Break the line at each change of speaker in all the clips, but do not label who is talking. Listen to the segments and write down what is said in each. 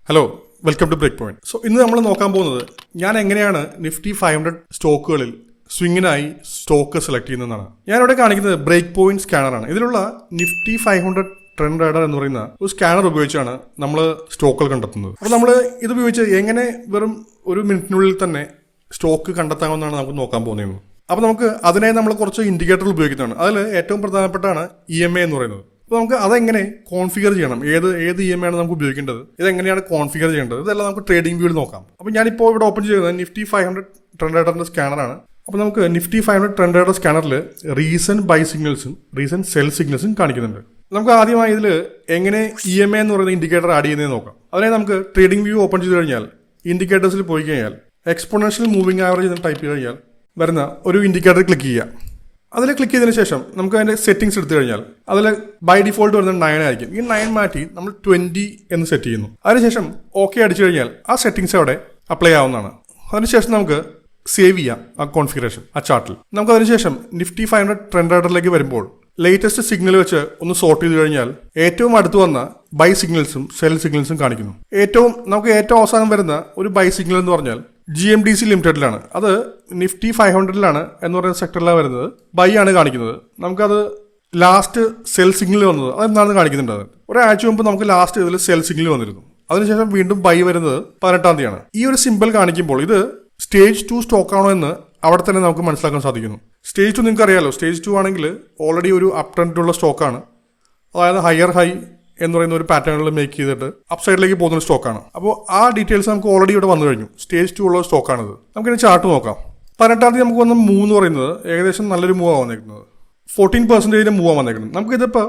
Hello welcome to break point. ഇന്ന് നമ്മൾ നോക്കാൻ പോകുന്നത് ഞാൻ എങ്ങനെയാണ് നിഫ്റ്റി 500 സ്റ്റോക്കുകളിൽ സ്വിങ്ങിനായി സ്റ്റോക്ക് സെലക്ട് ചെയ്യുന്നതാണ്. ഞാനിവിടെ കാണിക്കുന്നത് ബ്രേക്ക് പോയിന്റ് സ്കാനറാണ്. ഇതിലുള്ള നിഫ്റ്റി 500 ട്രെൻഡ് റൈഡർ എന്ന് പറയുന്ന ഒരു സ്കാനർ ഉപയോഗിച്ചാണ് നമ്മൾ സ്റ്റോക്കുകൾ കണ്ടെത്തുന്നത്. അപ്പോൾ നമ്മൾ ഇത് ഉപയോഗിച്ച് എങ്ങനെ വെറും ഒരു മിനിറ്റിനുള്ളിൽ തന്നെ സ്റ്റോക്ക് കണ്ടെത്താമെന്നാണ് നമുക്ക് നോക്കാൻ പോകുന്നത്. അപ്പോൾ നമുക്ക് അതിനായി നമ്മൾ കുറച്ച് ഇൻഡിക്കേറ്ററുകൾ ഉപയോഗിക്കുന്നതാണ്. അതിൽ ഏറ്റവും പ്രധാനപ്പെട്ടാണ് EMA എന്ന് പറയുന്നത്. അപ്പോൾ നമുക്ക് അതെങ്ങനെ കോൺഫിഗർ ചെയ്യണം, ഏത് EMA ആണ് നമുക്ക് ഉപയോഗിക്കേണ്ടത്, ഇതെങ്ങനെയാണ് കോൺഫിഗർ ചെയ്യേണ്ടത്, ഇതെല്ലാം നമുക്ക് ട്രേഡിംഗ് വ്യൂവിൽ നോക്കാം. അപ്പോൾ ഞാനിപ്പോൾ ഇവിടെ ഓപ്പൺ ചെയ്യുന്നത് നിഫ്റ്റി 500 ട്രെൻഡ് റൈഡറിന്റെ സ്കാനറാണ്. അപ്പോൾ നമുക്ക് നിഫ്റ്റി 500 ട്രെൻഡ് റൈഡർ സ്കാനറിൽ റീസെന്റ് ബൈ സിഗ്നൽസും റീസെന്റ് സെൽ സിഗ്നൽസും കാണിക്കുന്നുണ്ട്. നമുക്ക് ആദ്യമായി ഇതിൽ എങ്ങനെ EMA എന്ന് പറയുന്ന ഇൻഡിക്കേറ്റർ ആഡ് ചെയ്യുന്നത് നോക്കാം. അതിനെ നമുക്ക് ട്രേഡിംഗ് വ്യൂ ഓപ്പൺ ചെയ്ത് കഴിഞ്ഞാൽ ഇൻഡിക്കേറ്റേഴ്സിൽ പോയി കഴിഞ്ഞാൽ എക്സ്പോണൻഷ്യൽ മൂവിംഗ് ആവറേജ് എന്ന് ടൈപ്പ് ചെയ്ത് കഴിഞ്ഞാൽ വരുന്ന ഒരു ഇൻഡിക്കേറ്റർ ക്ലിക്ക് ചെയ്യുക. അതിൽ ക്ലിക്ക് ചെയ്തതിന് ശേഷം നമുക്ക് അതിൻ്റെ സെറ്റിംഗ്സ് എടുത്തു കഴിഞ്ഞാൽ അതിൽ ബൈ ഡിഫോൾട്ട് വരുന്നത് 9 ആയിരിക്കും. ഈ 9 മാറ്റി നമ്മൾ 20 എന്ന് സെറ്റ് ചെയ്യുന്നു. അതിനുശേഷം ഓക്കെ അടിച്ചു കഴിഞ്ഞാൽ ആ സെറ്റിംഗ്സ് അവിടെ അപ്ലൈ ആവുന്നതാണ്. അതിനുശേഷം നമുക്ക് സേവ് ചെയ്യാം ആ കോൺഫിഗറേഷൻ ആ ചാർട്ടിൽ. നമുക്ക് അതിനുശേഷം നിഫ്റ്റി 500 ട്രെൻഡ് റൈഡറിലേക്ക് വരുമ്പോൾ ലേറ്റസ്റ്റ് സിഗ്നൽ വെച്ച് ഒന്ന് സോർട്ട് ചെയ്ത് കഴിഞ്ഞാൽ ഏറ്റവും അടുത്ത് വന്ന ബൈ സിഗ്നൽസും സെൽ സിഗ്നൽസും കാണിക്കുന്നു. നമുക്ക് ഏറ്റവും അവസാനം വരുന്ന ഒരു ബൈ സിഗ്നൽ എന്ന് പറഞ്ഞാൽ GMDC ലിമിറ്റഡിലാണ്. അത് നിഫ്റ്റി 500ലാണ് എന്ന് പറയുന്ന സെക്ടറിലാണ് വരുന്നത്. ബൈ ആണ് കാണിക്കുന്നത്. നമുക്കത് ലാസ്റ്റ് സെൽ സിഗ്നൽ വന്നത് അതെന്താണെന്ന് കാണിക്കുന്നുണ്ട്. അത് ഒരാഴ്ച മുമ്പ് നമുക്ക് ലാസ്റ്റ് ഇതിൽ സെൽ സിഗ്നൽ വന്നിരുന്നു. അതിനുശേഷം വീണ്ടും ബൈ വരുന്നത് 18-ാം തീയതിയാണ്. ഈ ഒരു സിമ്പിൾ കാണിക്കുമ്പോൾ ഇത് സ്റ്റേജ് 2 സ്റ്റോക്കാണോ എന്ന് അവിടെ തന്നെ നമുക്ക് മനസ്സിലാക്കാൻ സാധിക്കുന്നു. സ്റ്റേജ് 2 നിങ്ങൾക്ക് അറിയാലോ. സ്റ്റേജ് 2 ആണെങ്കിൽ ഓൾറെഡി ഒരു അപ് ട്രെൻഡിലുള്ള സ്റ്റോക്കാണ്. അതായത് ഹയർ ഹൈ എന്ന് പറയുന്ന ഒരു പാറ്റേണിൽ മേക്ക് ചെയ്തിട്ട് അപ്പ് സൈഡിലേക്ക് പോകുന്ന സ്റ്റോക്കാണ്. അപ്പോൾ ആ ഡീറ്റെയിൽസ് നമുക്ക് ഓൾറെഡി ഇവിടെ വന്നു കഴിഞ്ഞു. സ്റ്റേജ് 2 ഉള്ള സ്റ്റോക്കാണിത്. നമുക്കിനി ചാർട്ട് നോക്കാം. 18-ാം തീയതി നമുക്ക് വന്ന മൂവ് എന്ന് പറയുന്നത് ഏകദേശം നല്ലൊരു മൂവാണ് വന്നേക്കുന്നത്. 14% മൂവാണ് വന്നേക്കുന്നത്. നമുക്കിതിപ്പോൾ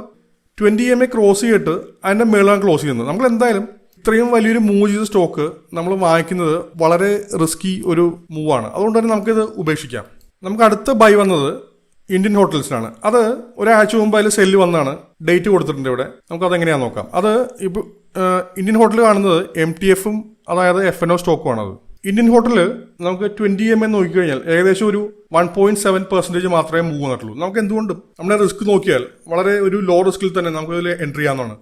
20 EMA ക്രോസ് ചെയ്തിട്ട് അതിൻ്റെ മേളാണ് ക്ലോസ് ചെയ്യുന്നത്. നമ്മൾ എന്തായാലും ഇത്രയും വലിയൊരു മൂവ് ചെയ്ത സ്റ്റോക്ക് നമ്മൾ വാങ്ങിക്കുന്നത് വളരെ റിസ്കി ഒരു മൂവാണ്. അതുകൊണ്ട് തന്നെ നമുക്കിത് ഉപേക്ഷിക്കാം. നമുക്ക് അടുത്ത ബൈ വന്നത് ഇന്ത്യൻ ഹോട്ടൽസിനാണ്. അത് ഒരാഴ്ച മുമ്പ് അതിൽ സെല്ല് വന്നാണ്. ഡേറ്റ് കൊടുത്തിട്ടുണ്ട് ഇവിടെ. നമുക്ക് അതെങ്ങനെയാണെന്ന് നോക്കാം. അത് ഇപ്പോൾ ഇന്ത്യൻ ഹോട്ടൽ കാണുന്നത് MTFും അതായത് FNO സ്റ്റോക്കുമാണ്. അത് ഇന്ത്യൻ ഹോട്ടലിൽ നമുക്ക് 20 EMA നോക്കിക്കഴിഞ്ഞാൽ ഏകദേശം ഒരു 1.7% മാത്രമേ മൂവ് വന്നിട്ടുള്ളൂ. നമുക്ക് എന്തുകൊണ്ടും നമ്മുടെ റിസ്ക് നോക്കിയാൽ വളരെ ഒരു ലോ റിസ്കിൽ തന്നെ നമുക്ക് ഇതിൽ എൻട്രി ചെയ്യാവുന്നതാണ്.